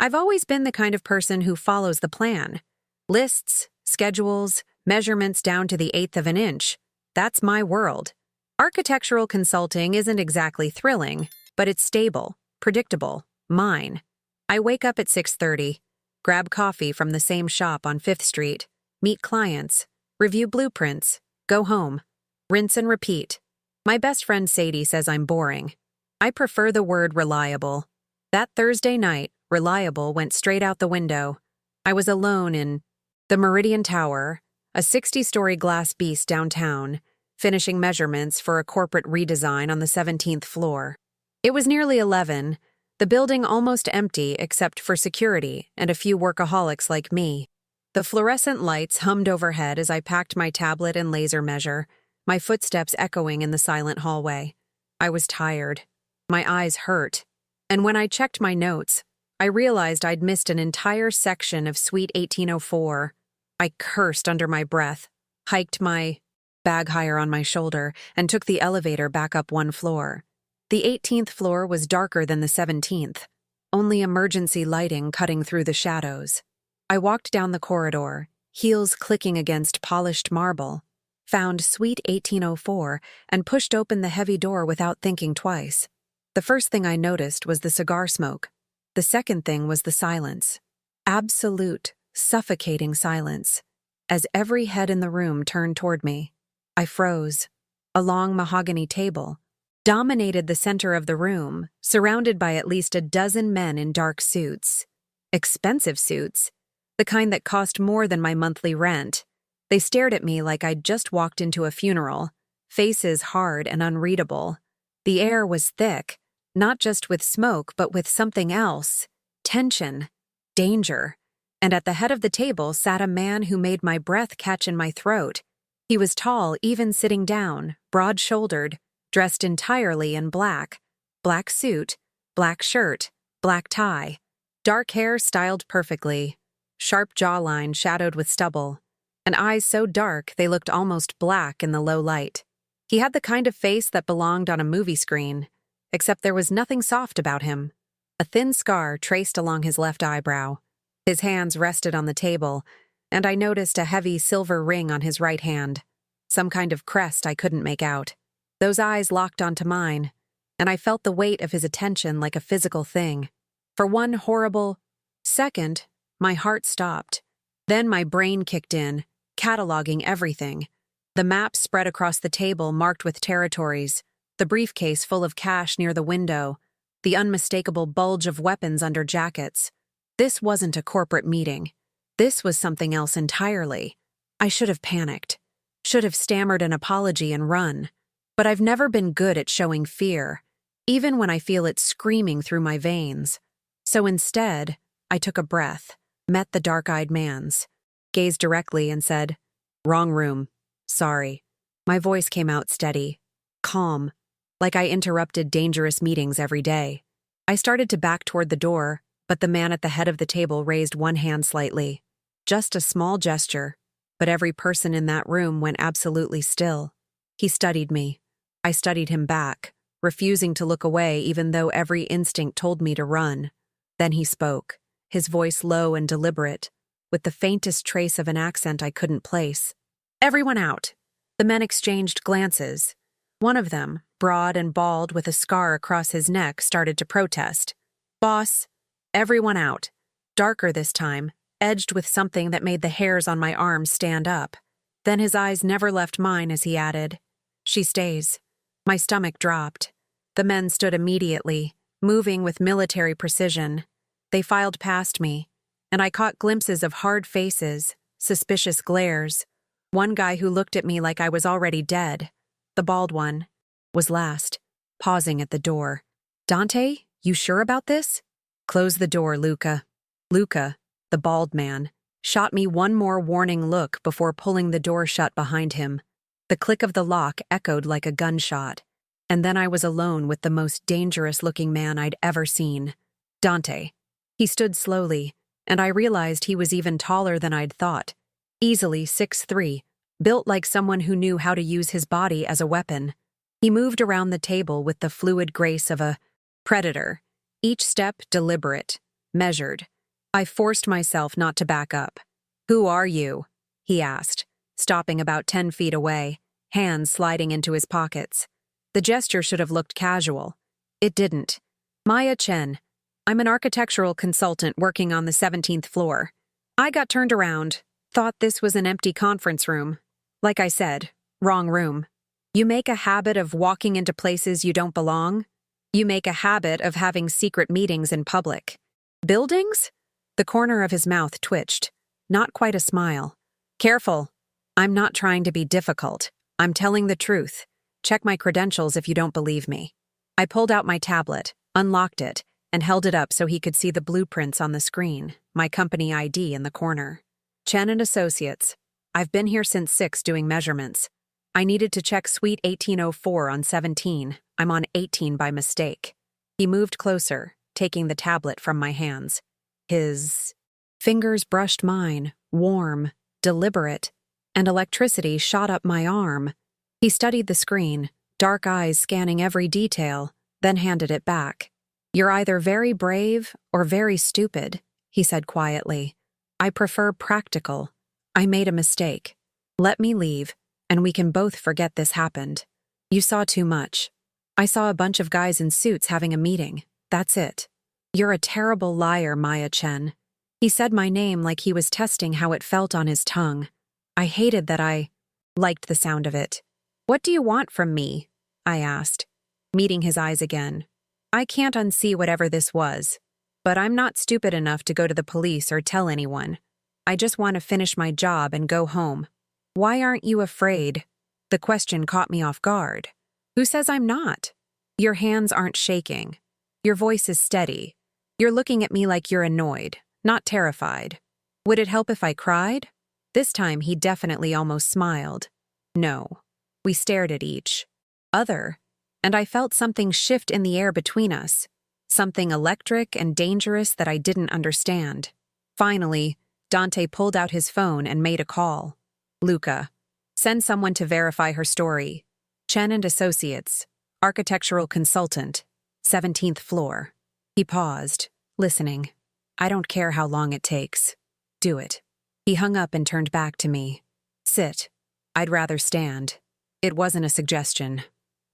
I've always been the kind of person who follows the plan. Lists, schedules, measurements down to the eighth of an inch. That's my world. Architectural consulting isn't exactly thrilling, but it's stable, predictable, mine. I wake up at 6:30, grab coffee from the same shop on 5th Street, meet clients, review blueprints, go home, rinse and repeat. My best friend Sadie says I'm boring. I prefer the word reliable. That Thursday night, reliable went straight out the window. I was alone in the Meridian Tower, a 60-story glass beast downtown, finishing measurements for a corporate redesign on the 17th floor. It was nearly 11, the building almost empty except for security and a few workaholics like me. The fluorescent lights hummed overhead as I packed my tablet and laser measure, my footsteps echoing in the silent hallway. I was tired. My eyes hurt. And when I checked my notes, I realized I'd missed an entire section of Suite 1804. I cursed under my breath, hiked my bag higher on my shoulder, and took the elevator back up one floor. The 18th floor was darker than the 17th, only emergency lighting cutting through the shadows. I walked down the corridor, heels clicking against polished marble, found Suite 1804, and pushed open the heavy door without thinking twice. The first thing I noticed was the cigar smoke. The second thing was the silence. Absolute, suffocating silence. As every head in the room turned toward me, I froze. A long mahogany table dominated the center of the room, surrounded by at least a dozen men in dark suits. Expensive suits, the kind that cost more than my monthly rent. They stared at me like I'd just walked into a funeral, faces hard and unreadable. The air was thick, not just with smoke but with something else, tension, danger. And at the head of the table sat a man who made my breath catch in my throat. He was tall, even sitting down, broad-shouldered, dressed entirely in black. Black suit, black shirt, black tie. Dark hair styled perfectly. Sharp jawline shadowed with stubble. And eyes so dark they looked almost black in the low light. He had the kind of face that belonged on a movie screen, except there was nothing soft about him. A thin scar traced along his left eyebrow. His hands rested on the table, and I noticed a heavy silver ring on his right hand. Some kind of crest I couldn't make out. Those eyes locked onto mine, and I felt the weight of his attention like a physical thing. For one horrible second, my heart stopped. Then my brain kicked in, cataloging everything. The map spread across the table marked with territories, the briefcase full of cash near the window, the unmistakable bulge of weapons under jackets. This wasn't a corporate meeting. This was something else entirely. I should have panicked. Should have stammered an apology and run. But I've never been good at showing fear, even when I feel it screaming through my veins. So instead, I took a breath, met the dark-eyed man's, gazed directly and said, "Wrong room. Sorry." My voice came out steady, calm, like I interrupted dangerous meetings every day. I started to back toward the door, but the man at the head of the table raised one hand slightly. Just a small gesture, but every person in that room went absolutely still. He studied me. I studied him back, refusing to look away even though every instinct told me to run. Then he spoke, his voice low and deliberate, with the faintest trace of an accent I couldn't place. "Everyone out." The men exchanged glances. One of them, broad and bald with a scar across his neck, started to protest. "Boss, everyone out." Darker this time, edged with something that made the hairs on my arms stand up. Then his eyes never left mine as he added, "She stays." My stomach dropped. The men stood immediately, moving with military precision. They filed past me, and I caught glimpses of hard faces, suspicious glares. One guy who looked at me like I was already dead, the bald one, was last, pausing at the door. "Dante, you sure about this?" "Close the door, Luca." Luca, the bald man, shot me one more warning look before pulling the door shut behind him. The click of the lock echoed like a gunshot, and then I was alone with the most dangerous-looking man I'd ever seen. Dante. He stood slowly, and I realized he was even taller than I'd thought. Easily 6'3", built like someone who knew how to use his body as a weapon. He moved around the table with the fluid grace of a predator, each step deliberate, measured. I forced myself not to back up. "Who are you?" he asked, stopping about 10 feet away, hands sliding into his pockets. The gesture should have looked casual. It didn't. "Maya Chen. I'm an architectural consultant working on the 17th floor." I got turned around, thought this was an empty conference room. Like I said, wrong room. You make a habit of walking into places you don't belong. You make a habit of having secret meetings in public. Buildings? The corner of his mouth twitched. Not quite a smile. "Careful. I'm not trying to be difficult. I'm telling the truth. Check my credentials if you don't believe me." I pulled out my tablet, unlocked it, and held it up so he could see the blueprints on the screen, my company ID in the corner. "Chen and Associates. I've been here since 6 doing measurements. I needed to check suite 1804 on 17. I'm on 18 by mistake." He moved closer, taking the tablet from my hands. His fingers brushed mine, warm, deliberate, and electricity shot up my arm. He studied the screen, dark eyes scanning every detail, then handed it back. "You're either very brave or very stupid," he said quietly. "I prefer practical. I made a mistake. Let me leave, and we can both forget this happened. You saw too much. I saw a bunch of guys in suits having a meeting. That's it. You're a terrible liar, Maya Chen." He said my name like he was testing how it felt on his tongue. I hated that I liked the sound of it. "What do you want from me?" I asked, meeting his eyes again. "I can't unsee whatever this was, but I'm not stupid enough to go to the police or tell anyone. I just want to finish my job and go home." "Why aren't you afraid?" The question caught me off guard. "Who says I'm not?" "Your hands aren't shaking. Your voice is steady. You're looking at me like you're annoyed, not terrified. Would it help if I cried?" This time he definitely almost smiled. "No." We stared at each other, and I felt something shift in the air between us, something electric and dangerous that I didn't understand. Finally, Dante pulled out his phone and made a call. "Luca, send someone to verify her story. Chen and Associates, architectural consultant, 17th floor." He paused, listening. "I don't care how long it takes. Do it." He hung up and turned back to me. "Sit. I'd rather stand." It wasn't a suggestion.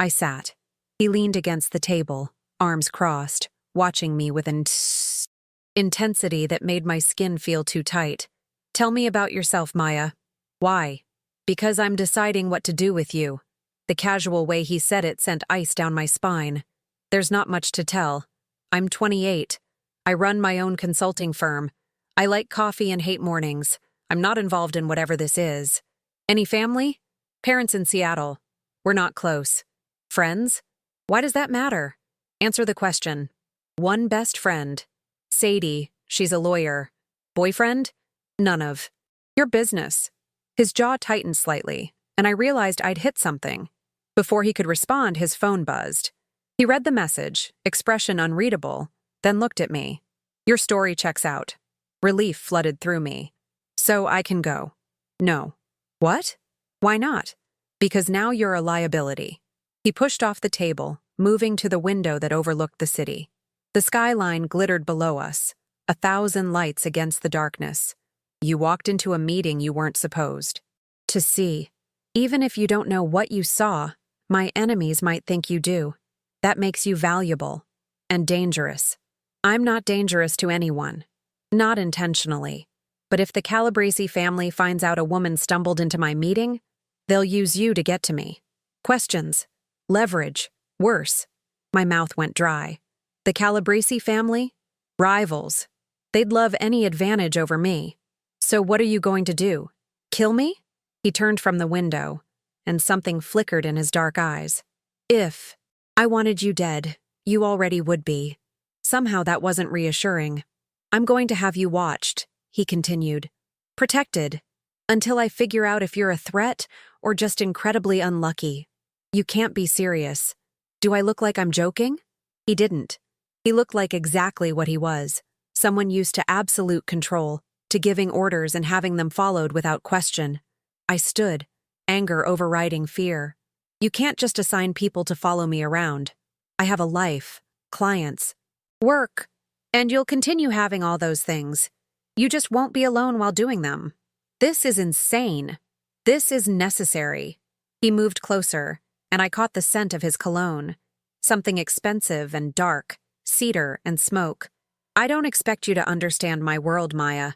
I sat. He leaned against the table, arms crossed, watching me with an intensity that made my skin feel too tight. "Tell me about yourself, Maya." "Why?" "Because I'm deciding what to do with you." The casual way he said it sent ice down my spine. "There's not much to tell. I'm 28. I run my own consulting firm. I like coffee and hate mornings. I'm not involved in whatever this is." "Any family?" "Parents in Seattle. We're not close." "Friends?" "Why does that matter?" "Answer the question." "One best friend. Sadie, she's a lawyer." "Boyfriend?" "None of." "Your business." His jaw tightened slightly, and I realized I'd hit something. Before he could respond, his phone buzzed. He read the message, expression unreadable, then looked at me. "Your story checks out." Relief flooded through me. "So I can go." "No." "What?" "Why not?" "Because now you're a liability." He pushed off the table, moving to the window that overlooked the city. The skyline glittered below us, 1,000 lights against the darkness. You walked into a meeting you weren't supposed to see. Even if you don't know what you saw, my enemies might think you do. That makes you valuable and dangerous. I'm not dangerous to anyone. Not intentionally. But if the Calabrese family finds out a woman stumbled into my meeting, they'll use you to get to me. Questions. Leverage. Worse. My mouth went dry. The Calabrese family? Rivals. They'd love any advantage over me. "So what are you going to do? Kill me?" He turned from the window, and something flickered in his dark eyes. "If I wanted you dead, you already would be." Somehow that wasn't reassuring. "I'm going to have you watched," he continued. "Protected. Until I figure out if you're a threat or just incredibly unlucky. You can't be serious." "Do I look like I'm joking?" He didn't. He looked like exactly what he was. Someone used to absolute control, to giving orders and having them followed without question. I stood, anger overriding fear. You can't just assign people to follow me around. I have a life, clients, work. And you'll continue having all those things. You just won't be alone while doing them. This is insane. This is necessary. He moved closer, and I caught the scent of his cologne. Something expensive and dark, cedar and smoke. I don't expect you to understand my world, Maya,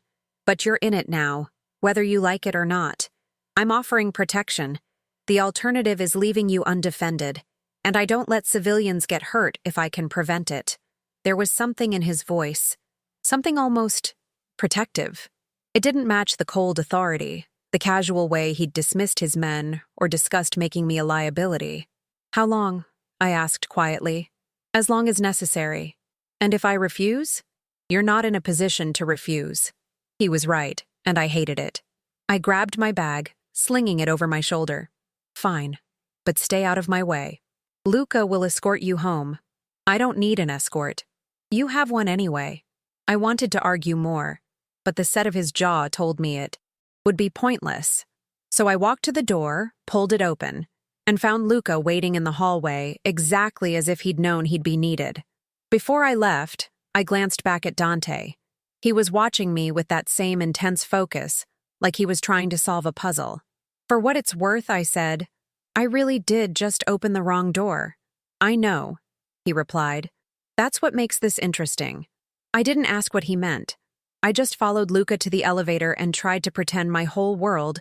but you're in it now, whether you like it or not. I'm offering protection. The alternative is leaving you undefended, and I don't let civilians get hurt if I can prevent it. There was something in his voice, something almost protective. It didn't match the cold authority, the casual way he'd dismissed his men or discussed making me a liability. How long? I asked quietly. As long as necessary. And if I refuse? You're not in a position to refuse. He was right, and I hated it. I grabbed my bag, slinging it over my shoulder. Fine, but stay out of my way. Luca will escort you home. I don't need an escort. You have one anyway. I wanted to argue more, but the set of his jaw told me it would be pointless. So I walked to the door, pulled it open, and found Luca waiting in the hallway exactly as if he'd known he'd be needed. Before I left, I glanced back at Dante. He was watching me with that same intense focus, like he was trying to solve a puzzle. For what it's worth, I said, I really did just open the wrong door. I know, he replied. That's what makes this interesting. I didn't ask what he meant. I just followed Luca to the elevator and tried to pretend my whole world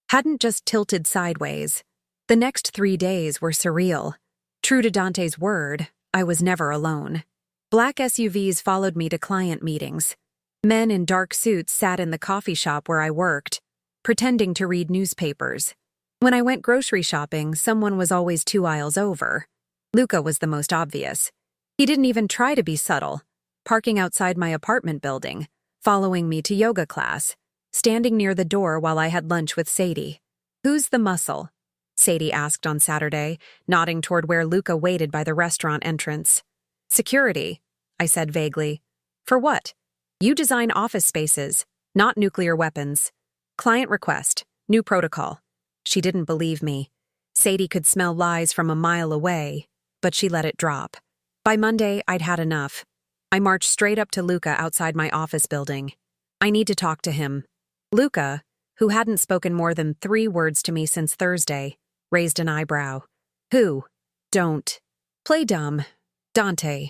hadn't just tilted sideways. The next 3 days were surreal. True to Dante's word, I was never alone. Black SUVs followed me to client meetings. Men in dark suits sat in the coffee shop where I worked, pretending to read newspapers. When I went grocery shopping, someone was always 2 aisles over. Luca was the most obvious. He didn't even try to be subtle, parking outside my apartment building, following me to yoga class, standing near the door while I had lunch with Sadie. Who's the muscle? Sadie asked on Saturday, nodding toward where Luca waited by the restaurant entrance. Security, I said vaguely. For what? You design office spaces, not nuclear weapons. Client request, new protocol. She didn't believe me. Sadie could smell lies from a mile away, but she let it drop. By Monday, I'd had enough. I marched straight up to Luca outside my office building. I need to talk to him. Luca, who hadn't spoken more than 3 words to me since Thursday, raised an eyebrow. Who? Don't. Play dumb. Dante.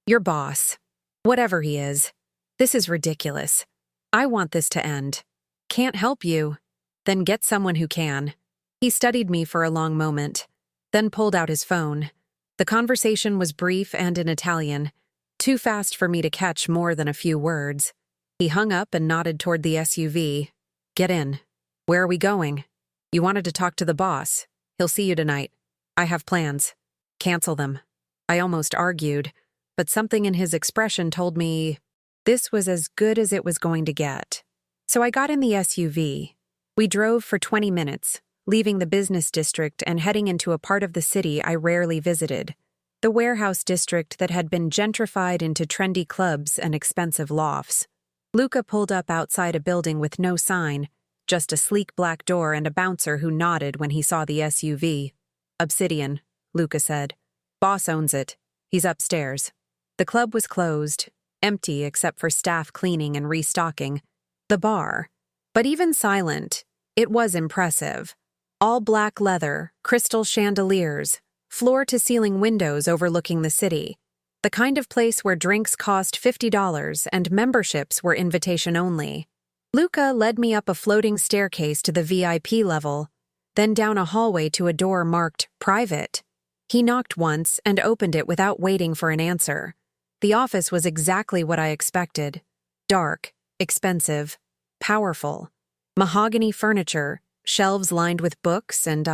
Your boss. Whatever he is. This is ridiculous. I want this to end. Can't help you. Then get someone who can. He studied me for a long moment, then pulled out his phone. The conversation was brief and in Italian, too fast for me to catch more than a few words. He hung up and nodded toward the SUV. Get in. Where are we going? You wanted to talk to the boss. He'll see you tonight. I have plans. Cancel them. I almost argued, but something in his expression told me this was as good as it was going to get. So I got in the SUV. We drove for 20 minutes, leaving the business district and heading into a part of the city I rarely visited, the warehouse district that had been gentrified into trendy clubs and expensive lofts. Luca pulled up outside a building with no sign, just a sleek black door and a bouncer who nodded when he saw the SUV. Obsidian, Luca said. Boss owns it. He's upstairs. The club was closed, empty except for staff cleaning and restocking. The bar. But even silent, it was impressive. All black leather, crystal chandeliers, floor-to-ceiling windows overlooking the city. The kind of place where drinks cost $50 and memberships were invitation only. Luca led me up a floating staircase to the VIP level, then down a hallway to a door marked private. He knocked once and opened it without waiting for an answer. The office was exactly what I expected. Dark, expensive, powerful. Mahogany furniture, shelves lined with books and,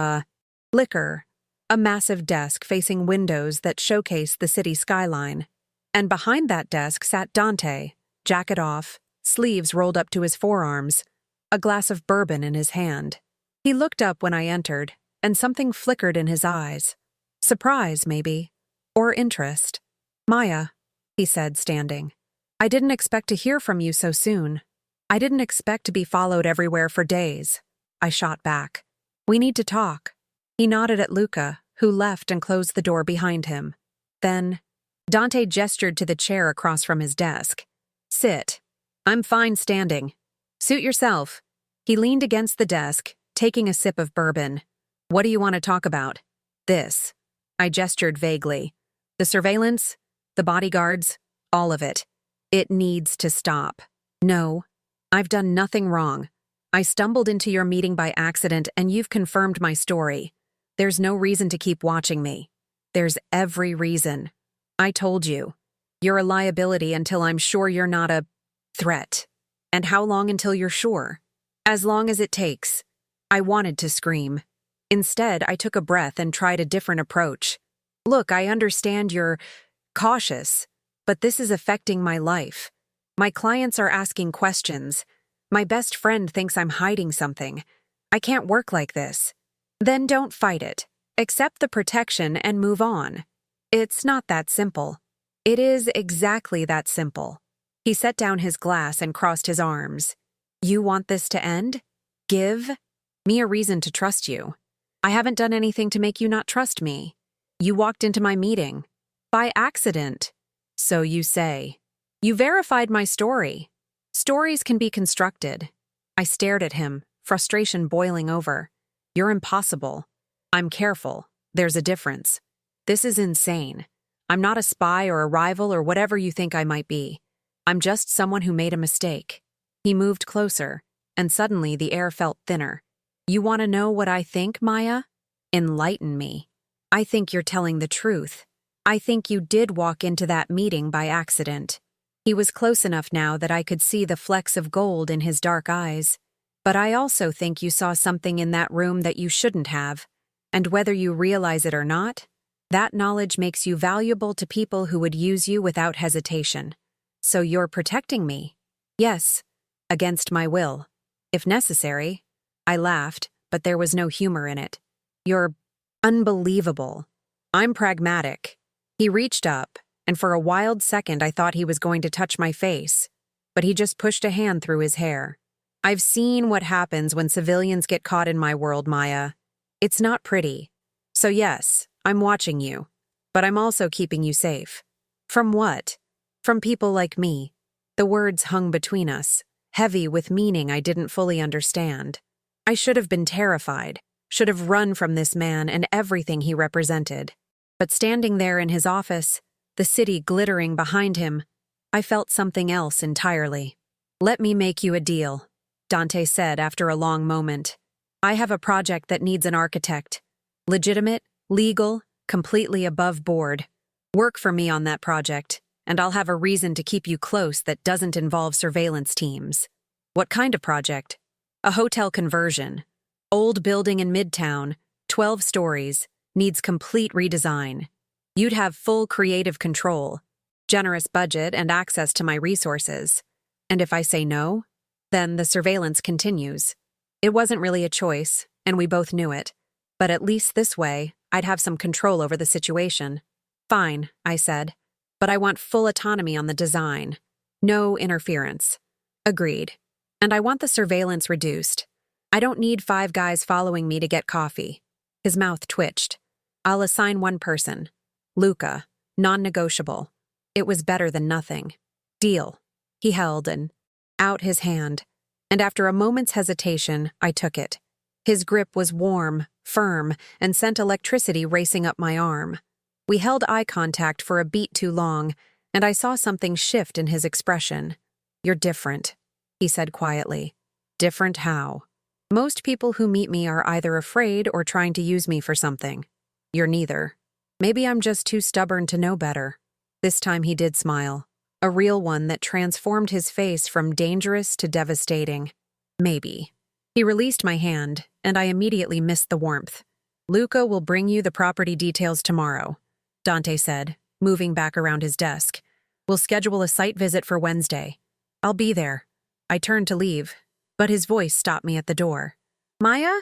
liquor. A massive desk facing windows that showcased the city skyline. And behind that desk sat Dante, jacket off, sleeves rolled up to his forearms, a glass of bourbon in his hand. He looked up when I entered, and something flickered in his eyes. Surprise, maybe. Or interest. Maya, he said, standing. I didn't expect to hear from you so soon. I didn't expect to be followed everywhere for days. I shot back. We need to talk. He nodded at Luca, who left and closed the door behind him. Then, Dante gestured to the chair across from his desk. Sit. I'm fine standing. Suit yourself. He leaned against the desk, taking a sip of bourbon. What do you want to talk about? This. I gestured vaguely. The surveillance, the bodyguards, all of it. It needs to stop. No, I've done nothing wrong. I stumbled into your meeting by accident and you've confirmed my story. There's no reason to keep watching me. There's every reason. I told you. You're a liability until I'm sure you're not a threat. And how long until you're sure? As long as it takes. I wanted to scream. Instead, I took a breath and tried a different approach. Look, I understand you're cautious, but this is affecting my life. My clients are asking questions. My best friend thinks I'm hiding something. I can't work like this. Then don't fight it. Accept the protection and move on. It's not that simple. It is exactly that simple. He set down his glass and crossed his arms. You want this to end? Give me a reason to trust you. I haven't done anything to make you not trust me. You walked into my meeting. By accident. So you say. You verified my story. Stories can be constructed. I stared at him, frustration boiling over. You're impossible. I'm careful. There's a difference. This is insane. I'm not a spy or a rival or whatever you think I might be. I'm just someone who made a mistake. He moved closer, and suddenly the air felt thinner. You want to know what I think, Maya? Enlighten me. I think you're telling the truth. I think you did walk into that meeting by accident. He was close enough now that I could see the flecks of gold in his dark eyes. But I also think you saw something in that room that you shouldn't have. And whether you realize it or not, that knowledge makes you valuable to people who would use you without hesitation. So you're protecting me? Yes, against my will. If necessary. I laughed, but there was no humor in it. You're unbelievable. I'm pragmatic. He reached up, and for a wild second I thought he was going to touch my face, but he just pushed a hand through his hair. I've seen what happens when civilians get caught in my world, Maya. It's not pretty. So yes, I'm watching you, but I'm also keeping you safe. From what? From people like me. The words hung between us, heavy with meaning I didn't fully understand. I should have been terrified, should have run from this man and everything he represented. But standing there in his office, the city glittering behind him, I felt something else entirely. Let me make you a deal, Dante said after a long moment. I have a project that needs an architect. Legitimate, legal, completely above board. Work for me on that project, and I'll have a reason to keep you close that doesn't involve surveillance teams. What kind of project? A hotel conversion. Old building in Midtown, 12 stories, needs complete redesign. You'd have full creative control, generous budget, and access to my resources. And if I say no, then the surveillance continues. It wasn't really a choice, and we both knew it. But at least this way, I'd have some control over the situation. Fine, I said. But I want full autonomy on the design. No interference. Agreed. And I want the surveillance reduced. I don't need 5 guys following me to get coffee. His mouth twitched. I'll assign one person. Luca. Non-negotiable. It was better than nothing. Deal. He held out his hand. And after a moment's hesitation, I took it. His grip was warm, firm, and sent electricity racing up my arm. We held eye contact for a beat too long, and I saw something shift in his expression. You're different, he said quietly. Different how? Most people who meet me are either afraid or trying to use me for something. You're neither. Maybe I'm just too stubborn to know better. This time he did smile. A real one that transformed his face from dangerous to devastating. Maybe. He released my hand, and I immediately missed the warmth. Luca will bring you the property details tomorrow, Dante said, moving back around his desk. We'll schedule a site visit for Wednesday. I'll be there. I turned to leave, but his voice stopped me at the door. Maya?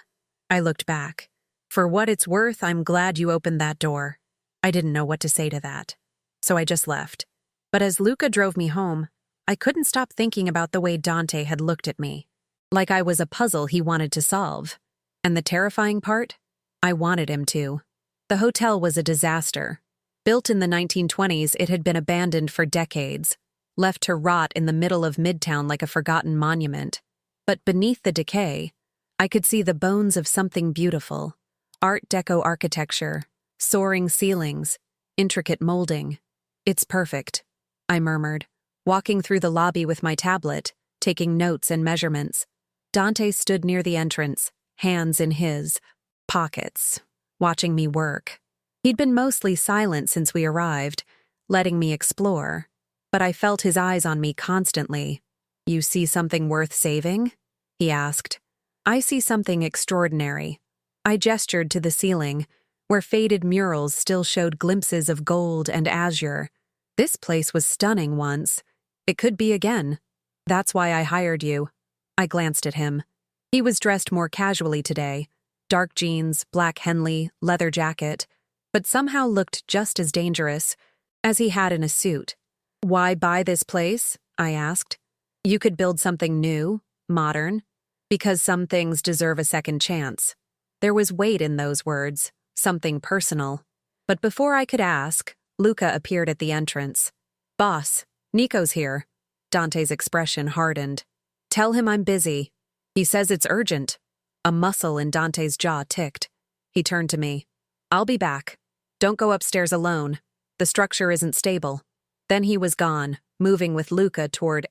I looked back. For what it's worth, I'm glad you opened that door. I didn't know what to say to that, so I just left. But as Luca drove me home, I couldn't stop thinking about the way Dante had looked at me. Like I was a puzzle he wanted to solve. And the terrifying part? I wanted him to. The hotel was a disaster. Built in the 1920s, it had been abandoned for decades, left to rot in the middle of Midtown like a forgotten monument. But beneath the decay, I could see the bones of something beautiful. Art Deco architecture, soaring ceilings, intricate molding. It's perfect, I murmured, walking through the lobby with my tablet, taking notes and measurements. Dante stood near the entrance, hands in his pockets, watching me work. He'd been mostly silent since we arrived, letting me explore, but I felt his eyes on me constantly. "You see something worth saving?" he asked. "I see something extraordinary." I gestured to the ceiling, where faded murals still showed glimpses of gold and azure. This place was stunning once. It could be again. That's why I hired you. I glanced at him. He was dressed more casually today. Dark jeans, black Henley, leather jacket, but somehow looked just as dangerous as he had in a suit. "Why buy this place?" I asked. "You could build something new, modern, because some things deserve a second chance." There was weight in those words, something personal. But before I could ask, Luca appeared at the entrance. "Boss, Nico's here." Dante's expression hardened. "Tell him I'm busy. He says it's urgent." A muscle in Dante's jaw ticked. He turned to me. "I'll be back. Don't go upstairs alone. The structure isn't stable." Then he was gone, moving with Luca toward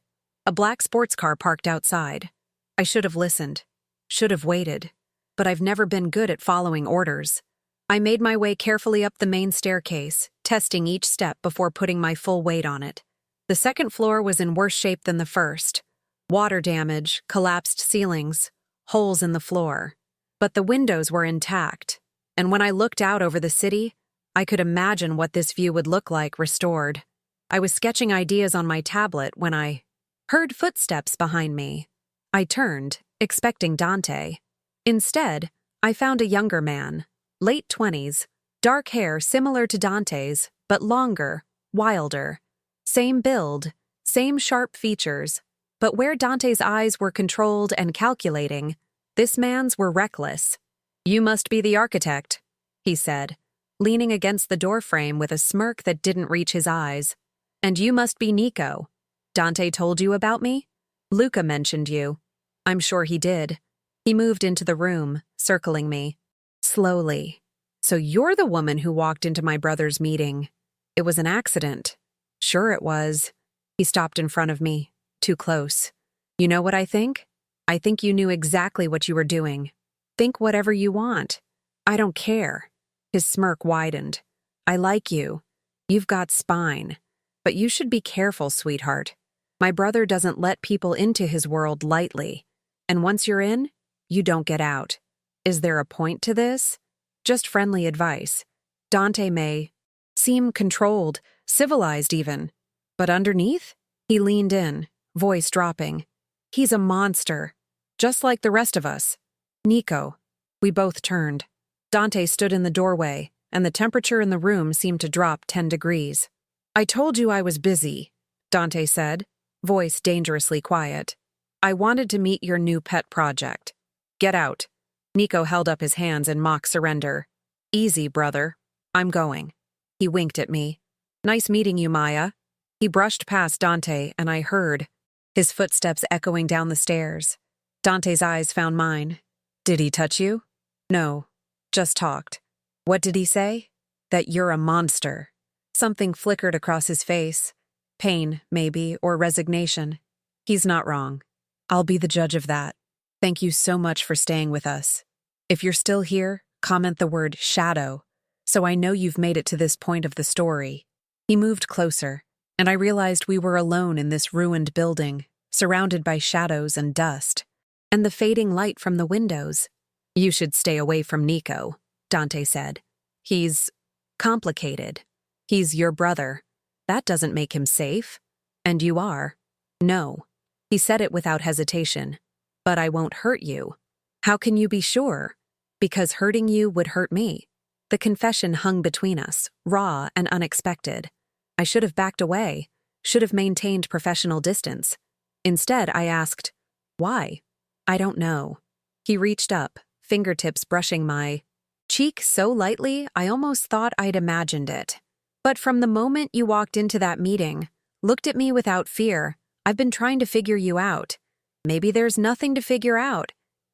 a black sports car parked outside. I should have listened, should have waited, but I've never been good at following orders. I made my way carefully up the main staircase, testing each step before putting my full weight on it. The second floor was in worse shape than the first. Water damage, collapsed ceilings, holes in the floor. But the windows were intact, and when I looked out over the city, I could imagine what this view would look like restored. I was sketching ideas on my tablet when I heard footsteps behind me. I turned, expecting Dante. Instead, I found a younger man, late 20s, dark hair similar to Dante's, but longer, wilder. Same build, same sharp features, but where Dante's eyes were controlled and calculating, this man's were reckless. "You must be the architect," he said, leaning against the doorframe with a smirk that didn't reach his eyes. "And you must be Nico. Dante told you about me? Luca mentioned you." I'm sure he did. He moved into the room, circling me. Slowly. "So you're the woman who walked into my brother's meeting. It was an accident." "Sure it was." He stopped in front of me, too close. "You know what I think? I think you knew exactly what you were doing. Think whatever you want. I don't care." His smirk widened. "I like you. You've got spine. But you should be careful, sweetheart. My brother doesn't let people into his world lightly. And once you're in, you don't get out. Is there a point to this? Just friendly advice. Dante may seem controlled, civilized even. But underneath?" He leaned in, voice dropping. "He's a monster, just like the rest of us." "Nico." We both turned. Dante stood in the doorway, and the temperature in the room seemed to drop 10 degrees. "I told you I was busy," Dante said, voice dangerously quiet. "I wanted to meet your new pet project." "Get out." Nico held up his hands in mock surrender. "Easy, brother. I'm going." He winked at me. "Nice meeting you, Maya." He brushed past Dante, and I heard his footsteps echoing down the stairs. Dante's eyes found mine. "Did he touch you?" "No, just talked." "What did he say?" "That you're a monster." Something flickered across his face. Pain, maybe, or resignation. He's not wrong. I'll be the judge of that. Thank you so much for staying with us. If you're still here, comment the word shadow, so I know you've made it to this point of the story. He moved closer, and I realized we were alone in this ruined building, surrounded by shadows and dust, and the fading light from the windows. "You should stay away from Nico," Dante said. "He's complicated. He's your brother. That doesn't make him safe. And you are." "No." He said it without hesitation. "But I won't hurt you." "How can you be sure?" "Because hurting you would hurt me." The confession hung between us, raw and unexpected. I should have backed away, should have maintained professional distance. Instead, I asked, "Why?" "I don't know." He reached up, fingertips brushing my cheek so lightly I almost thought I'd imagined it. But from the moment you walked into that meeting, looked at me without fear, I've been trying to figure you out. Maybe there's nothing to figure out.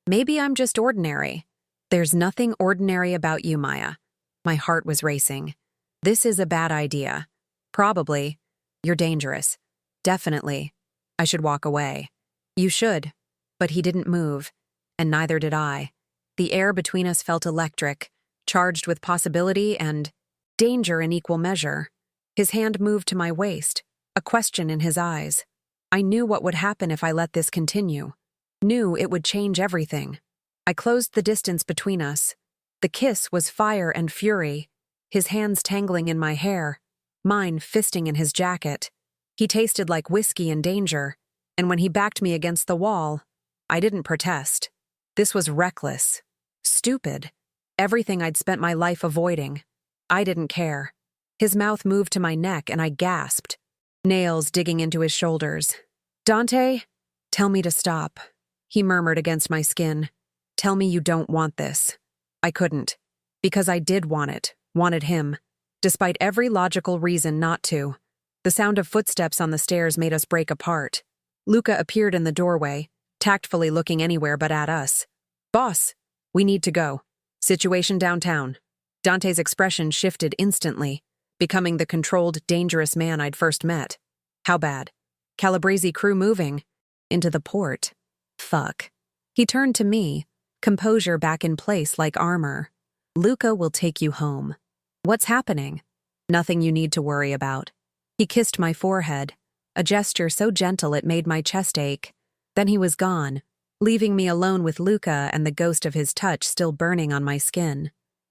Maybe I'm just ordinary. There's nothing ordinary about you, Maya. My heart was racing. This is a bad idea. Probably. You're dangerous. Definitely. I should walk away. You should. But he didn't move, and neither did I. The air between us felt electric, charged with possibility and danger in equal measure. His hand moved to my waist, a question in his eyes. I knew what would happen if I let this continue. Knew it would change everything. I closed the distance between us. The kiss was fire and fury, his hands tangling in my hair, mine fisting in his jacket. He tasted like whiskey and danger, and when he backed me against the wall, I didn't protest. This was reckless. Stupid. Everything I'd spent my life avoiding. I didn't care. His mouth moved to my neck and I gasped, nails digging into his shoulders. Dante, tell me to stop, he murmured against my skin. Tell me you don't want this. I couldn't. Because I did want it, wanted him, despite every logical reason not to. The sound of footsteps on the stairs made us break apart. Luca appeared in the doorway, tactfully looking anywhere but at us. Boss, we need to go. Situation downtown. Dante's expression shifted instantly, becoming the controlled, dangerous man I'd first met. How bad? Calabrese crew moving. Into the port. Fuck. He turned to me, composure back in place like armor. Luca will take you home. What's happening? Nothing you need to worry about. He kissed my forehead, a gesture so gentle it made my chest ache. Then he was gone, leaving me alone with Luca and the ghost of his touch still burning on my skin.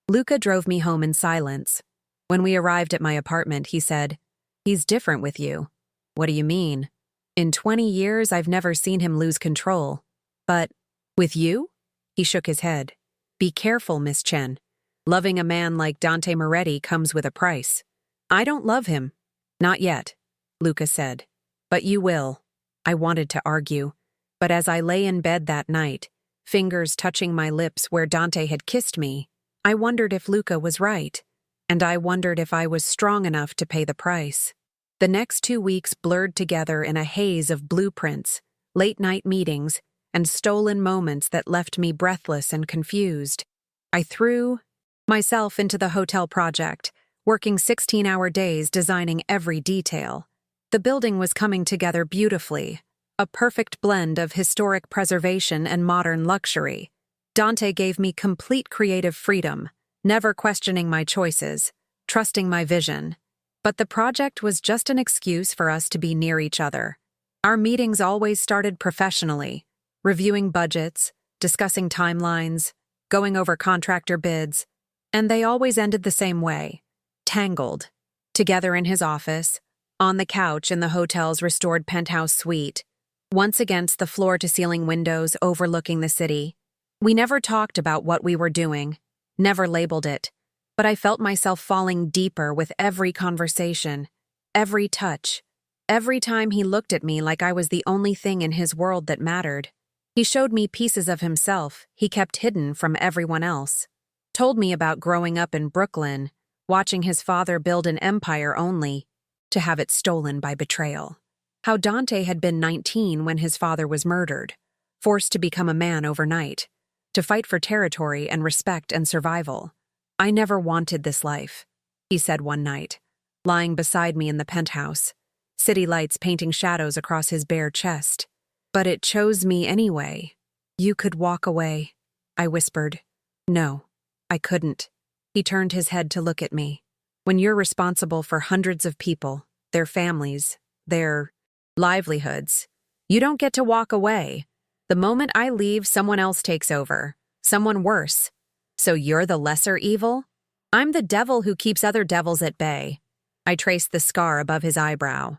Luca drove me home in silence. When we arrived at my apartment, he said, "He's different with you." What do you mean? In 20 years, I've never seen him lose control. But, with you? He shook his head. Be careful, Miss Chen. Loving a man like Dante Moretti comes with a price. I don't love him. Not yet, Luca said. But you will. I wanted to argue. But as I lay in bed that night, fingers touching my lips where Dante had kissed me, I wondered if Luca was right. And I wondered if I was strong enough to pay the price. The next 2 weeks blurred together in a haze of blueprints, late-night meetings, and stolen moments that left me breathless and confused. I threw myself into the hotel project, working 16-hour days designing every detail. The building was coming together beautifully, a perfect blend of historic preservation and modern luxury. Dante gave me complete creative freedom, never questioning my choices, trusting my vision. But the project was just an excuse for us to be near each other. Our meetings always started professionally, reviewing budgets, discussing timelines, going over contractor bids, and they always ended the same way, tangled, together in his office, on the couch in the hotel's restored penthouse suite, once against the floor-to-ceiling windows overlooking the city. We never talked about what we were doing, never labeled it, but I felt myself falling deeper with every conversation, every touch, every time he looked at me like I was the only thing in his world that mattered. He showed me pieces of himself he kept hidden from everyone else, told me about growing up in Brooklyn, watching his father build an empire only to have it stolen by betrayal. How Dante had been 19 when his father was murdered, forced to become a man overnight, to fight for territory and respect and survival. I never wanted this life, he said one night, lying beside me in the penthouse, city lights painting shadows across his bare chest. But it chose me anyway. You could walk away, I whispered. No, I couldn't. He turned his head to look at me. When you're responsible for hundreds of people, their families, their livelihoods, you don't get to walk away. The moment I leave, someone else takes over, someone worse. So you're the lesser evil? I'm the devil who keeps other devils at bay. I traced the scar above his eyebrow.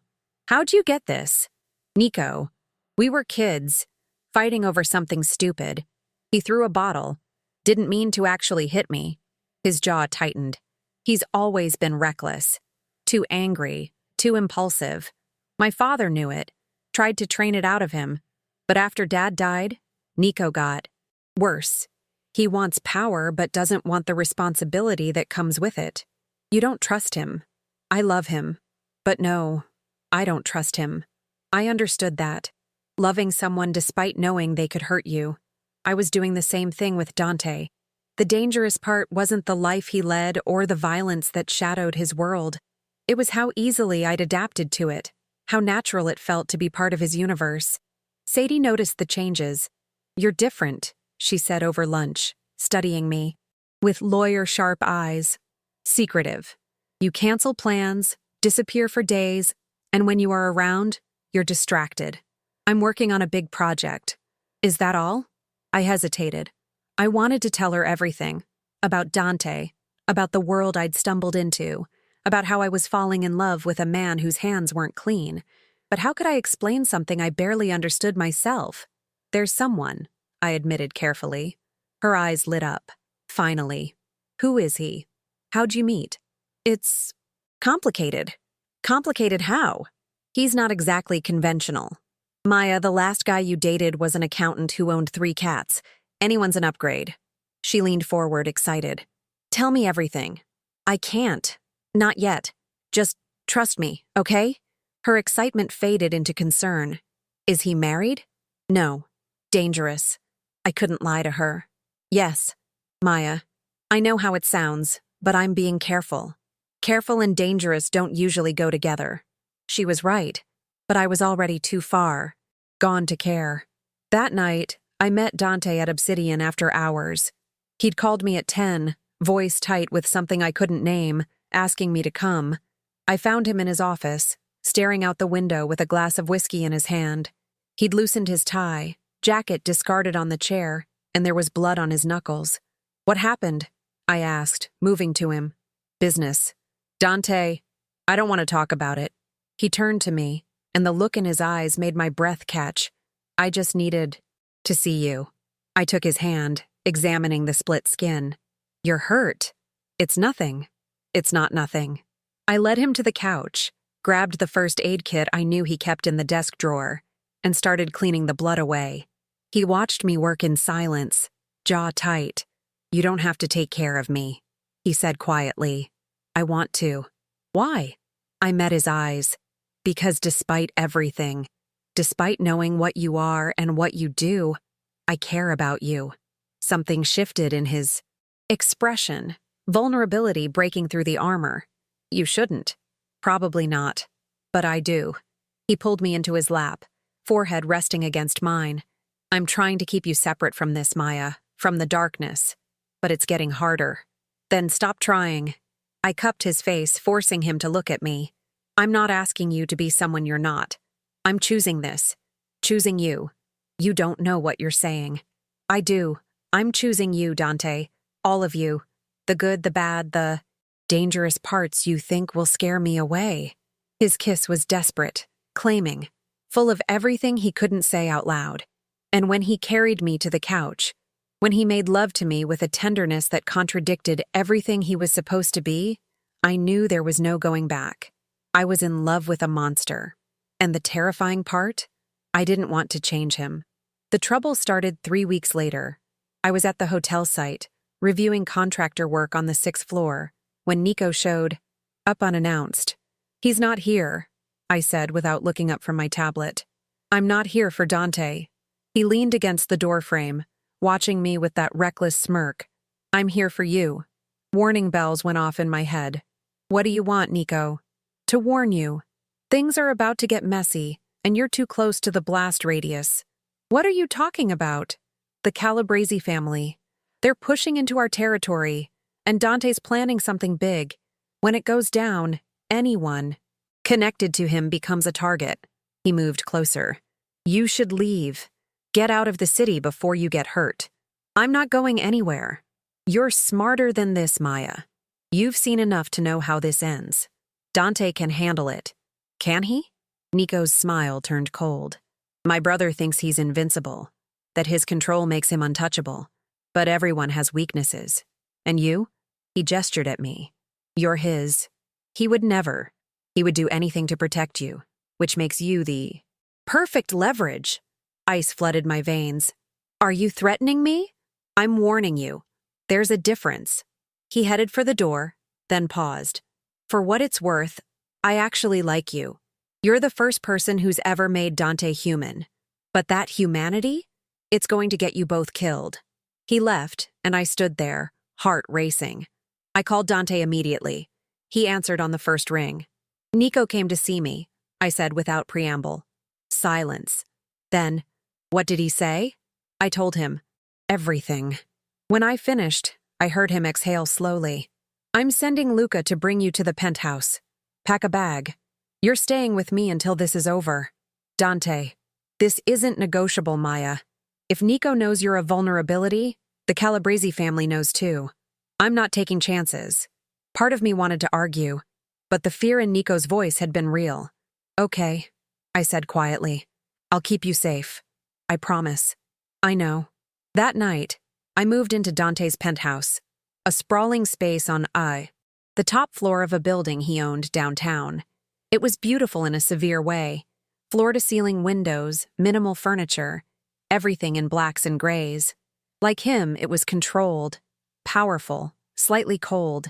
How'd you get this? Nico. We were kids, fighting over something stupid. He threw a bottle. Didn't mean to actually hit me. His jaw tightened. He's always been reckless. Too angry, too impulsive. My father knew it, tried to train it out of him. But after Dad died, Nico got worse. He wants power but doesn't want the responsibility that comes with it. You don't trust him. I love him. But no, I don't trust him. I understood that. Loving someone despite knowing they could hurt you. I was doing the same thing with Dante. The dangerous part wasn't the life he led or the violence that shadowed his world. It was how easily I'd adapted to it, how natural it felt to be part of his universe. Sadie noticed the changes. "You're different," she said over lunch, studying me, with lawyer-sharp eyes. "Secretive. You cancel plans, disappear for days, and when you are around, you're distracted. I'm working on a big project. Is that all?" I hesitated. I wanted to tell her everything. About Dante, about the world I'd stumbled into, about how I was falling in love with a man whose hands weren't clean. But how could I explain something I barely understood myself? "There's someone," I admitted carefully. Her eyes lit up. "Finally. Who is he? How'd you meet?" "It's complicated." "Complicated how?" "He's not exactly conventional. Maya, the last guy you dated was an accountant who owned 3 cats. Anyone's an upgrade." She leaned forward, excited. "Tell me everything." "I can't. Not yet. Just trust me, okay?" Her excitement faded into concern. "Is he married?" "No. Dangerous." I couldn't lie to her. "Yes, Maya. I know how it sounds, but I'm being careful. Careful and dangerous don't usually go together." She was right, but I was already too far, gone to care. That night, I met Dante at Obsidian after hours. He'd called me at 10, voice tight with something I couldn't name, asking me to come. I found him in his office, staring out the window with a glass of whiskey in his hand. He'd loosened his tie, jacket discarded on the chair, and there was blood on his knuckles. "What happened?" I asked, moving to him. "Business." "Dante, I don't want to talk about it." He turned to me, and the look in his eyes made my breath catch. "I just needed to see you." I took his hand, examining the split skin. "You're hurt." "It's nothing." "It's not nothing." I led him to the couch, grabbed the first aid kit I knew he kept in the desk drawer, and started cleaning the blood away. He watched me work in silence, jaw tight. "You don't have to take care of me," he said quietly. "I want to." "Why?" I met his eyes. "Because despite everything, despite knowing what you are and what you do, I care about you." Something shifted in his expression, vulnerability breaking through the armor. "You shouldn't." "Probably not. But I do." He pulled me into his lap, forehead resting against mine. "I'm trying to keep you separate from this, Maya, from the darkness. But it's getting harder." "Then stop trying." I cupped his face, forcing him to look at me. "I'm not asking you to be someone you're not. I'm choosing this. Choosing you. You don't know what you're saying." "I do. I'm choosing you, Dante. All of you. The good, the bad, the dangerous parts you think will scare me away." His kiss was desperate, claiming, full of everything he couldn't say out loud. And when he carried me to the couch, when he made love to me with a tenderness that contradicted everything he was supposed to be, I knew there was no going back. I was in love with a monster. And the terrifying part? I didn't want to change him. The trouble started 3 weeks later. I was at the hotel site, reviewing contractor work on the 6th floor, when Nico showed up unannounced. "He's not here," I said without looking up from my tablet. "I'm not here for Dante." He leaned against the doorframe, watching me with that reckless smirk. "I'm here for you." Warning bells went off in my head. "What do you want, Nico?" "To warn you. Things are about to get messy, and you're too close to the blast radius." "What are you talking about?" "The Calabrese family. They're pushing into our territory, and Dante's planning something big. When it goes down, anyone connected to him becomes a target." He moved closer. "You should leave. Get out of the city before you get hurt." "I'm not going anywhere." "You're smarter than this, Maya. You've seen enough to know how this ends. Dante can handle it." "Can he?" Nico's smile turned cold. "My brother thinks he's invincible, that his control makes him untouchable. But everyone has weaknesses. And you?" He gestured at me. "You're his. He would never. He would do anything to protect you, which makes you the perfect leverage." Ice flooded my veins. "Are you threatening me?" "I'm warning you. There's a difference." He headed for the door, then paused. For what it's worth, I actually like you. You're the first person who's ever made Dante human. But that humanity? It's going to get you both killed. He left, and I stood there, heart racing. I called Dante immediately. He answered on the first ring. Nico came to see me, I said without preamble. Silence. Then, what did he say? I told him. Everything. When I finished, I heard him exhale slowly. I'm sending Luca to bring you to the penthouse. Pack a bag. You're staying with me until this is over. Dante, this isn't negotiable, Maya. If Nico knows you're a vulnerability, the Calabrese family knows too. I'm not taking chances. Part of me wanted to argue, but the fear in Nico's voice had been real. Okay, I said quietly. I'll keep you safe. I promise. I know. That night, I moved into Dante's penthouse, a sprawling space on the top floor of a building he owned downtown. It was beautiful in a severe way. Floor-to-ceiling windows, minimal furniture, everything in blacks and grays. Like him, it was controlled, powerful, slightly cold.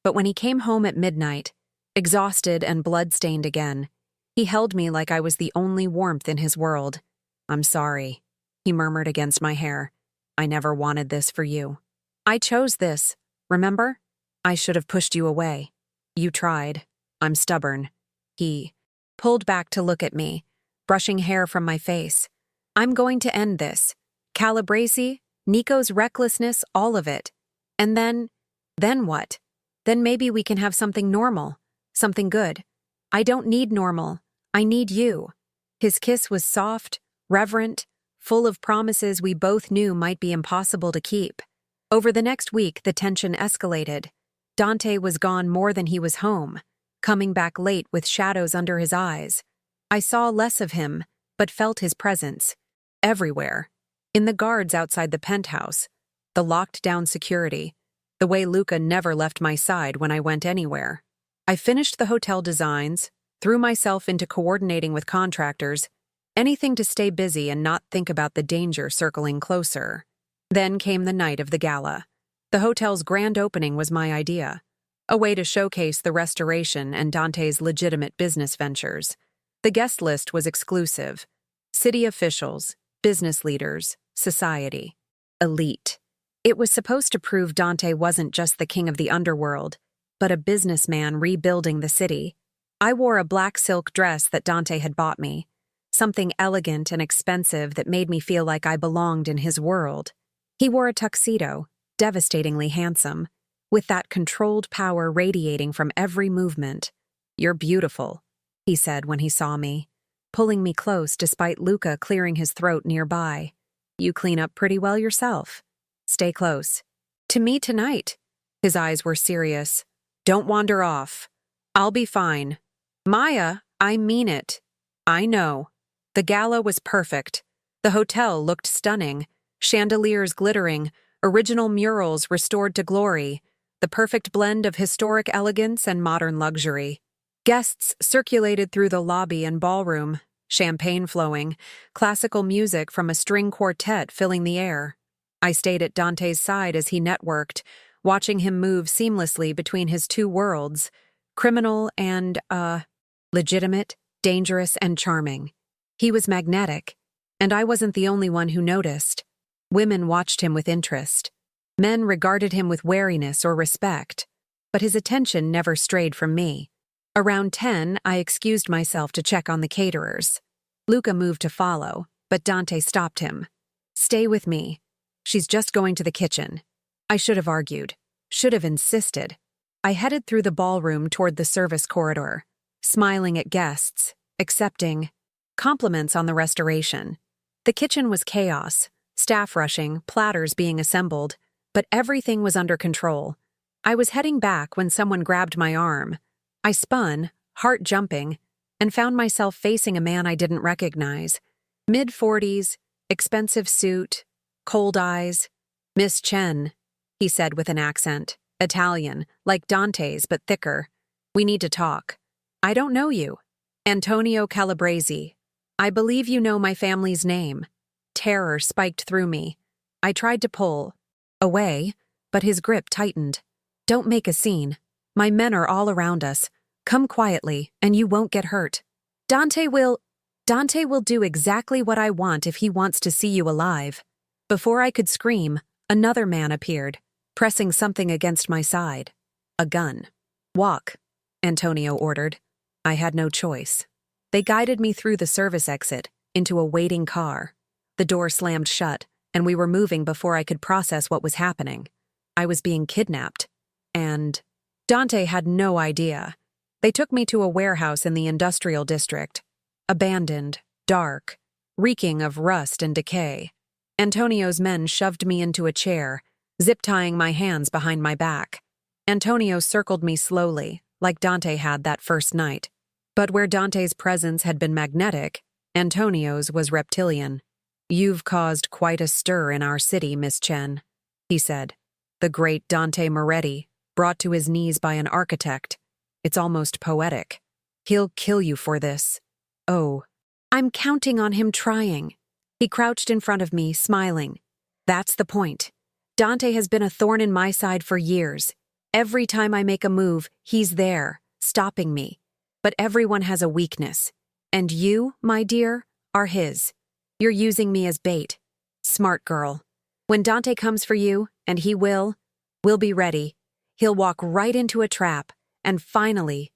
But when he came home at midnight, exhausted and blood-stained again, he held me like I was the only warmth in his world. I'm sorry, he murmured against my hair. I never wanted this for you. I chose this, remember? I should have pushed you away. You tried. I'm stubborn. He pulled back to look at me, brushing hair from my face. I'm going to end this. Calabrese, Nico's recklessness, all of it. And then what? Then maybe we can have something normal, something good. I don't need normal. I need you. His kiss was soft, reverent, full of promises we both knew might be impossible to keep. Over the next week, the tension escalated. Dante was gone more than he was home, coming back late with shadows under his eyes. I saw less of him, but felt his presence. Everywhere. In the guards outside the penthouse, the locked-down security, the way Luca never left my side when I went anywhere. I finished the hotel designs, threw myself into coordinating with contractors, anything to stay busy and not think about the danger circling closer. Then came the night of the gala. The hotel's grand opening was my idea, a way to showcase the restoration and Dante's legitimate business ventures. The guest list was exclusive. City officials, business leaders, society. Elite. It was supposed to prove Dante wasn't just the king of the underworld, but a businessman rebuilding the city. I wore a black silk dress that Dante had bought me, something elegant and expensive that made me feel like I belonged in his world. He wore a tuxedo, devastatingly handsome, with that controlled power radiating from every movement. You're beautiful, he said when he saw me, pulling me close despite Luca clearing his throat nearby. You clean up pretty well yourself. Stay close. To me tonight. His eyes were serious. Don't wander off. I'll be fine. Maya, I mean it. I know. The gala was perfect. The hotel looked stunning. Chandeliers glittering, original murals restored to glory, the perfect blend of historic elegance and modern luxury. Guests circulated through the lobby and ballroom, champagne flowing, classical music from a string quartet filling the air. I stayed at Dante's side as he networked, watching him move seamlessly between his two worlds, criminal and, legitimate, dangerous, and charming. He was magnetic, and I wasn't the only one who noticed. Women watched him with interest. Men regarded him with wariness or respect, but his attention never strayed from me. Around 10, I excused myself to check on the caterers. Luca moved to follow, but Dante stopped him. Stay with me. She's just going to the kitchen. I should have argued, should have insisted. I headed through the ballroom toward the service corridor, smiling at guests, accepting compliments on the restoration. The kitchen was chaos, staff rushing, platters being assembled, but everything was under control. I was heading back when someone grabbed my arm. I spun, heart jumping, and found myself facing a man I didn't recognize. Mid-40s, expensive suit, cold eyes. Miss Chen, he said with an accent. Italian, like Dante's but thicker. We need to talk. I don't know you. Antonio Calabrese. I believe you know my family's name. Terror spiked through me. I tried to pull away, but his grip tightened. Don't make a scene. My men are all around us. Come quietly, and you won't get hurt. Dante will do exactly what I want if he wants to see you alive. Before I could scream, another man appeared, pressing something against my side. A gun. Walk, Antonio ordered. I had no choice. They guided me through the service exit, into a waiting car. The door slammed shut, and we were moving before I could process what was happening. I was being kidnapped. And Dante had no idea. They took me to a warehouse in the industrial district. Abandoned, dark, reeking of rust and decay. Antonio's men shoved me into a chair, zip-tying my hands behind my back. Antonio circled me slowly, like Dante had that first night. But where Dante's presence had been magnetic, Antonio's was reptilian. "You've caused quite a stir in our city, Miss Chen," he said. "The great Dante Moretti, brought to his knees by an architect. It's almost poetic. He'll kill you for this." "Oh, I'm counting on him trying." He crouched in front of me, smiling. "That's the point. Dante has been a thorn in my side for years. Every time I make a move, he's there, stopping me. But everyone has a weakness. And you, my dear, are his. You're using me as bait. Smart girl. When Dante comes for you, and we'll be ready. He'll walk right into a trap, and finally,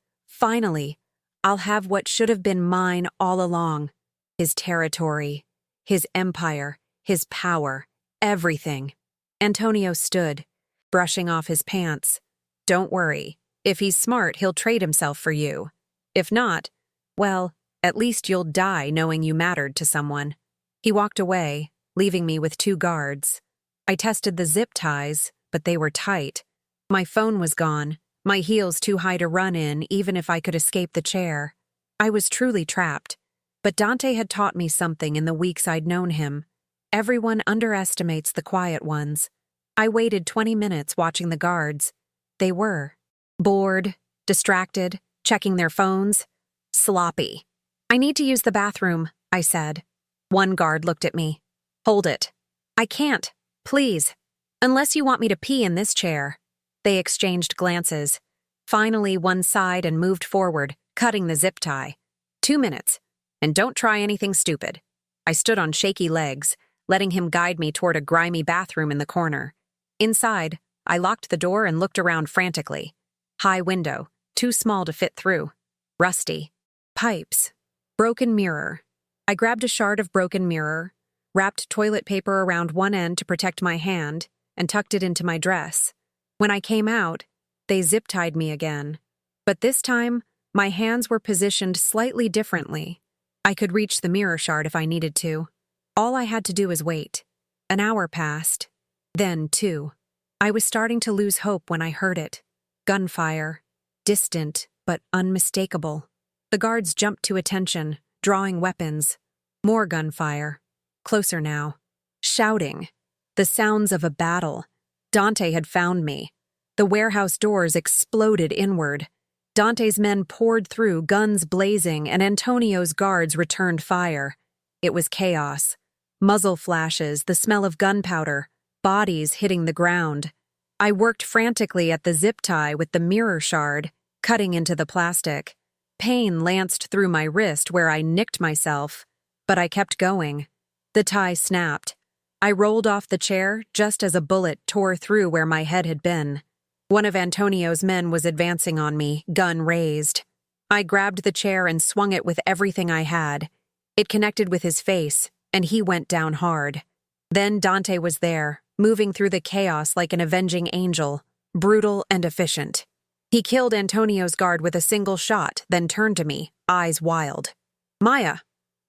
I'll have what should have been mine all along. His territory, his empire, his power, everything." Antonio stood, brushing off his pants. "Don't worry. If he's smart, he'll trade himself for you. If not, well, at least you'll die knowing you mattered to someone." He walked away, leaving me with 2 guards. I tested the zip ties, but they were tight. My phone was gone, my heels too high to run in even if I could escape the chair. I was truly trapped. But Dante had taught me something in the weeks I'd known him. Everyone underestimates the quiet ones. I waited 20 minutes watching the guards. They were bored, distracted, checking their phones, sloppy. "I need to use the bathroom," I said. One guard looked at me. "Hold it." "I can't. Please. Unless you want me to pee in this chair." They exchanged glances. Finally, one sighed and moved forward, cutting the zip tie. 2 minutes. And don't try anything stupid." I stood on shaky legs, letting him guide me toward a grimy bathroom in the corner. Inside, I locked the door and looked around frantically. High window, too small to fit through. Rusty. Pipes. Broken mirror. I grabbed a shard of broken mirror, wrapped toilet paper around one end to protect my hand, and tucked it into my dress. When I came out, they zip-tied me again. But this time, my hands were positioned slightly differently. I could reach the mirror shard if I needed to. All I had to do was wait. An hour passed. Then 2. I was starting to lose hope when I heard it. Gunfire. Distant, but unmistakable. The guards jumped to attention, drawing weapons. More gunfire. Closer now. Shouting. The sounds of a battle. Dante had found me. The warehouse doors exploded inward. Dante's men poured through, guns blazing, and Antonio's guards returned fire. It was chaos. Muzzle flashes, the smell of gunpowder, bodies hitting the ground. I worked frantically at the zip tie with the mirror shard, cutting into the plastic. Pain lanced through my wrist where I nicked myself, but I kept going. The tie snapped. I rolled off the chair just as a bullet tore through where my head had been. One of Antonio's men was advancing on me, gun raised. I grabbed the chair and swung it with everything I had. It connected with his face, and he went down hard. Then Dante was there, moving through the chaos like an avenging angel, brutal and efficient. He killed Antonio's guard with a single shot, then turned to me, eyes wild. "Maya,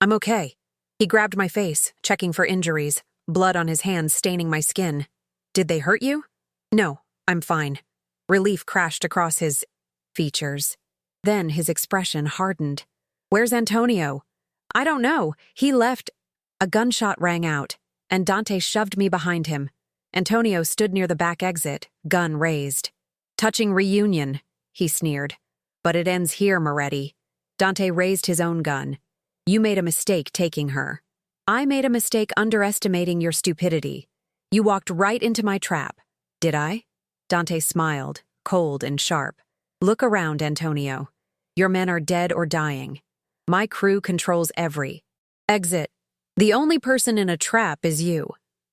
I'm okay." He grabbed my face, checking for injuries, blood on his hands staining my skin. "Did they hurt you?" "No, I'm fine." Relief crashed across his features. Then his expression hardened. "Where's Antonio?" "I don't know. He left." A gunshot rang out, and Dante shoved me behind him. Antonio stood near the back exit, gun raised. "Touching reunion," he sneered. "But it ends here, Moretti." Dante raised his own gun. "You made a mistake taking her." "I made a mistake underestimating your stupidity. You walked right into my trap." "Did I?" Dante smiled, cold and sharp. Look around, Antonio. Your men are dead or dying. My crew controls every exit. The only person in a trap is you.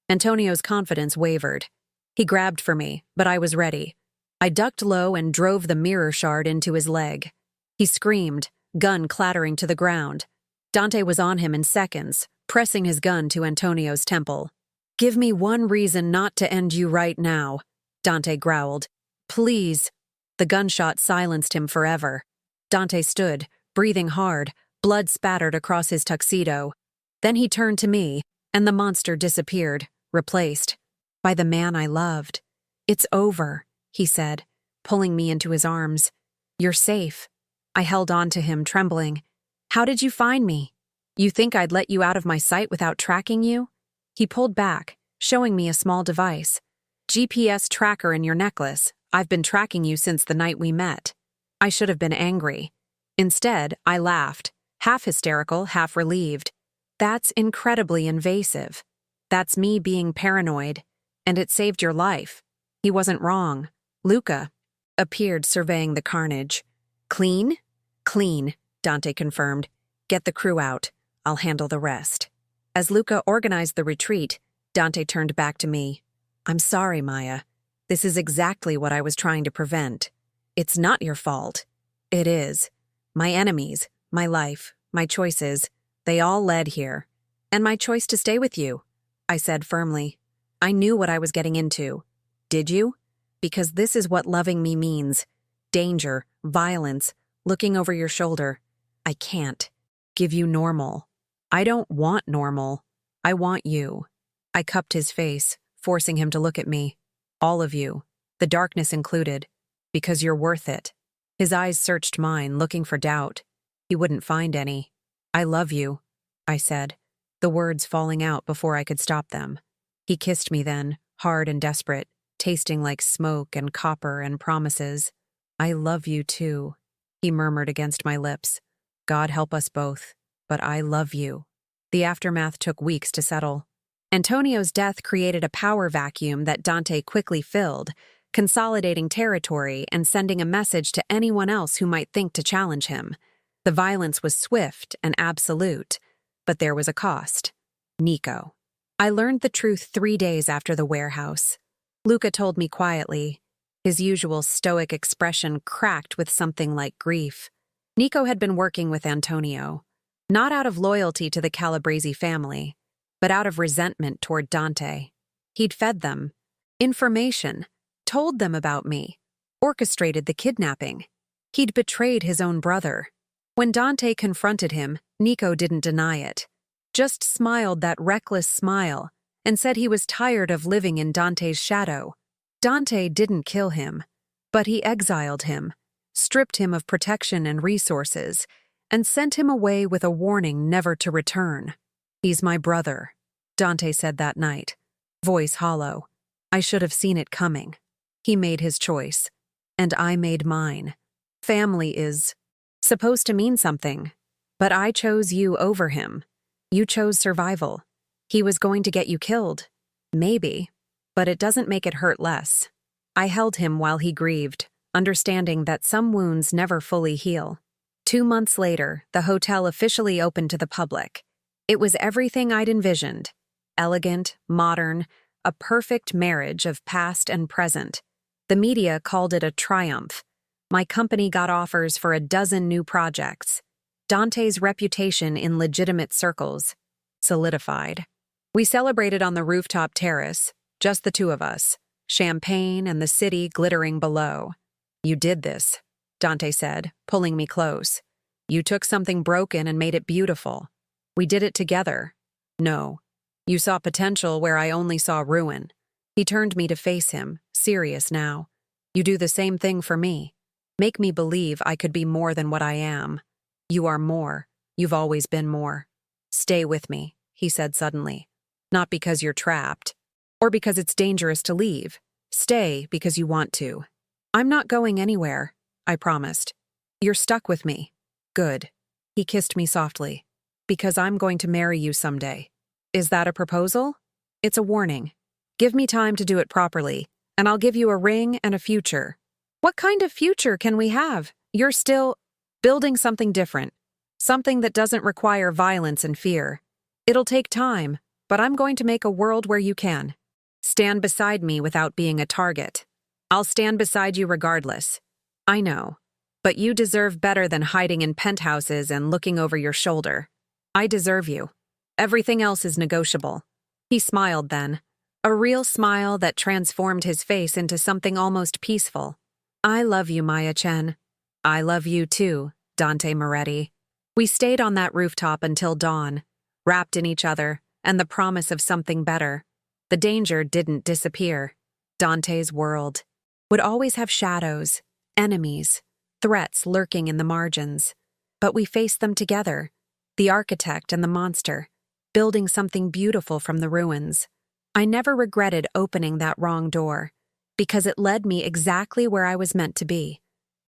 Antonio's confidence wavered. He grabbed for me, but I was ready. I ducked low and drove the mirror shard into his leg. He screamed, gun clattering to the ground. Dante was on him in seconds, pressing his gun to Antonio's temple. Give me one reason not to end you right now, Dante growled. Please. The gunshot silenced him forever. Dante stood, breathing hard, blood spattered across his tuxedo. Then he turned to me, and the monster disappeared, replaced by the man I loved. It's over, he said, pulling me into his arms. You're safe. I held on to him, trembling. How did you find me? You think I'd let you out of my sight without tracking you? He pulled back, showing me a small device. GPS tracker in your necklace. I've been tracking you since the night we met. I should have been angry. Instead, I laughed, half hysterical, half relieved. That's incredibly invasive. That's me being paranoid. And it saved your life. He wasn't wrong. Luca appeared, surveying the carnage. Clean? Clean, Dante confirmed. Get the crew out. I'll handle the rest. As Luca organized the retreat, Dante turned back to me. I'm sorry, Maya. This is exactly what I was trying to prevent. It's not your fault. It is. My enemies, my life, my choices, they all led here. And my choice to stay with you, I said firmly. I knew what I was getting into. Did you? Because this is what loving me means. Danger, violence, looking over your shoulder. I can't give you normal. I don't want normal. I want you. I cupped his face, forcing him to look at me. All of you, the darkness included, because you're worth it. His eyes searched mine, looking for doubt. He wouldn't find any. I love you, I said, the words falling out before I could stop them. He kissed me then, hard and desperate, tasting like smoke and copper and promises. I love you too, he murmured against my lips. God help us both, but I love you. The aftermath took weeks to settle. Antonio's death created a power vacuum that Dante quickly filled, consolidating territory and sending a message to anyone else who might think to challenge him. The violence was swift and absolute, but there was a cost. Nico. I learned the truth 3 days after the warehouse. Luca told me quietly. His usual stoic expression cracked with something like grief. Nico had been working with Antonio, not out of loyalty to the Calabrese family, but out of resentment toward Dante. He'd fed them information, told them about me, orchestrated the kidnapping. He'd betrayed his own brother. When Dante confronted him, Nico didn't deny it, just smiled that reckless smile and said he was tired of living in Dante's shadow. Dante didn't kill him, but he exiled him, stripped him of protection and resources, and sent him away with a warning never to return. He's my brother, Dante said that night, voice hollow. I should have seen it coming. He made his choice, and I made mine. Family is supposed to mean something, but I chose you over him. You chose survival. He was going to get you killed. Maybe, but it doesn't make it hurt less. I held him while he grieved, understanding that some wounds never fully heal. 2 months later, the hotel officially opened to the public. It was everything I'd envisioned. Elegant, modern, a perfect marriage of past and present. The media called it a triumph. My company got offers for a dozen new projects. Dante's reputation in legitimate circles solidified. We celebrated on the rooftop terrace, just the two of us, champagne and the city glittering below. You did this, Dante said, pulling me close. You took something broken and made it beautiful. We did it together. No, you saw potential where I only saw ruin. He turned me to face him, serious now. You do the same thing for me. Make me believe I could be more than what I am. You are more. You've always been more. Stay with me, he said suddenly. Not because you're trapped, or because it's dangerous to leave. Stay because you want to. I'm not going anywhere, I promised. You're stuck with me. Good. He kissed me softly. Because I'm going to marry you someday. Is that a proposal? It's a warning. Give me time to do it properly, and I'll give you a ring and a future. What kind of future can we have? You're still building something different, something that doesn't require violence and fear. It'll take time, but I'm going to make a world where you can. Stand beside me without being a target. I'll stand beside you regardless. I know. But you deserve better than hiding in penthouses and looking over your shoulder. I deserve you. Everything else is negotiable. He smiled then, a real smile that transformed his face into something almost peaceful. I love you, Maya Chen. I love you too, Dante Moretti. We stayed on that rooftop until dawn, wrapped in each other and the promise of something better. The danger didn't disappear. Dante's world would always have shadows, enemies, threats lurking in the margins. But we faced them together, the architect and the monster, building something beautiful from the ruins. I never regretted opening that wrong door, because it led me exactly where I was meant to be.